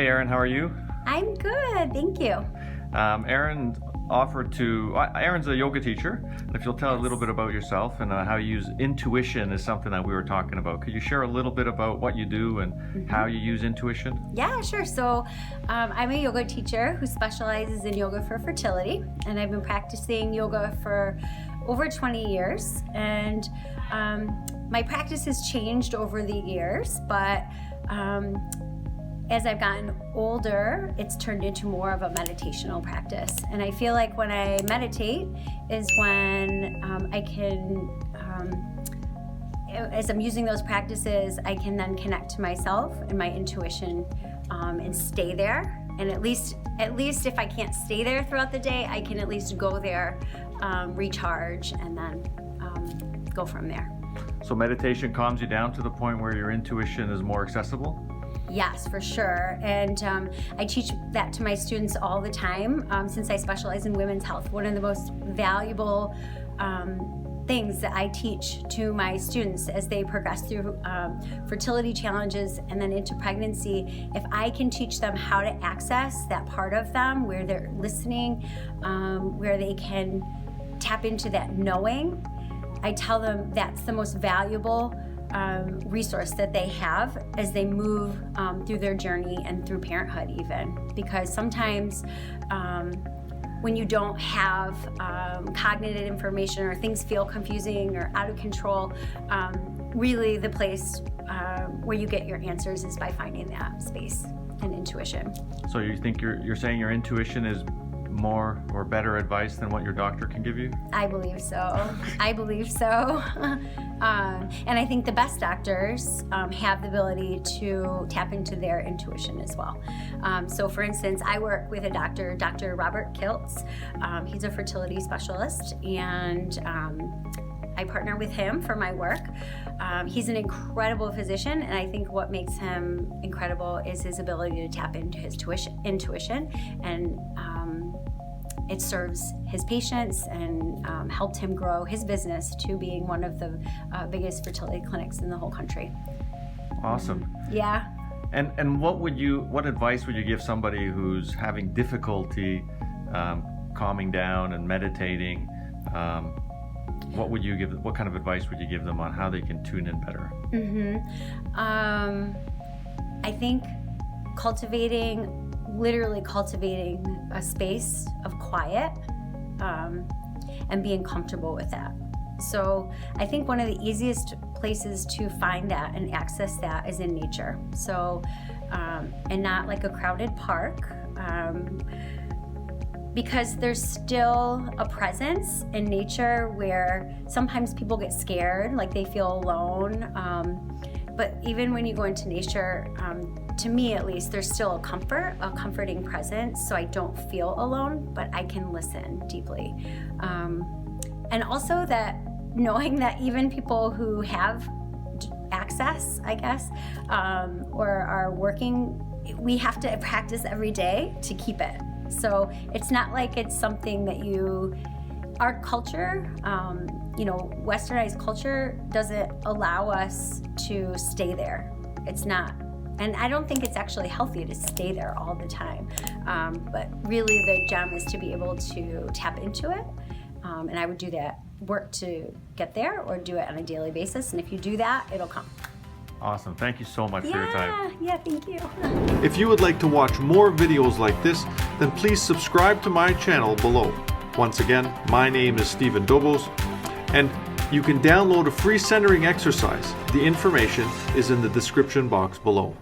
Hey Erin, how are you? I'm good, thank you. Erin Erin's a yoga teacher. And if you'll tell a little bit about yourself and how you use intuition is something that we were talking about. Could you share a little bit about what you do and how you use intuition? Yeah, sure. So I'm a yoga teacher who specializes in yoga for fertility, and I've been practicing yoga for over 20 years. And my practice has changed over the years, but as I've gotten older, it's turned into more of a meditational practice. And I feel like when I meditate is when I can, as I'm using those practices, I can then connect to myself and my intuition and stay there. And at least if I can't stay there throughout the day, I can at least go there, recharge, and then go from there. So meditation calms you down to the point where your intuition is more accessible? Yes, for sure. And I teach that to my students all the time since I specialize in women's health. One of the most valuable things that I teach to my students as they progress through fertility challenges and then into pregnancy, if I can teach them how to access that part of them where they're listening, where they can tap into that knowing, I tell them that's the most valuable resource that they have as they move through their journey and through parenthood even. Because sometimes when you don't have cognitive information or things feel confusing or out of control, really the place where you get your answers is by finding that space and intuition. So you think you're saying your intuition is more or better advice than what your doctor can give you? I believe so. I believe so. And I think the best doctors have the ability to tap into their intuition as well. So for instance, I work with a doctor, Dr. Robert Kiltz. He's a fertility specialist, and I partner with him for my work. He's an incredible physician, and I think what makes him incredible is his ability to tap into his intuition, and it serves his patients and helped him grow his business to being one of the biggest fertility clinics in the whole country. Awesome. Yeah. And what advice would you give somebody who's having difficulty calming down and meditating? What kind of advice would you give them on how they can tune in better? I think literally cultivating a space of quiet and being comfortable with that. So I think one of the easiest places to find that and access that is in nature. So, and not like a crowded park, because there's still a presence in nature where sometimes people get scared, like they feel alone. But even when you go into nature, to me at least, there's still a comforting presence, so I don't feel alone, but I can listen deeply. And also that knowing that even people who have access, I guess, or are working, we have to practice every day to keep it. So it's not like it's something that our culture, westernized culture doesn't allow us to stay there. It's not. And I don't think it's actually healthy to stay there all the time. But really the gem is to be able to tap into it. And I would do that work to get there or do it on a daily basis. And if you do that, it'll come. Awesome. Thank you so much for your time. Yeah, thank you. If you would like to watch more videos like this, then please subscribe to my channel below. Once again, my name is Stephen Dobos, and you can download a free centering exercise. The information is in the description box below.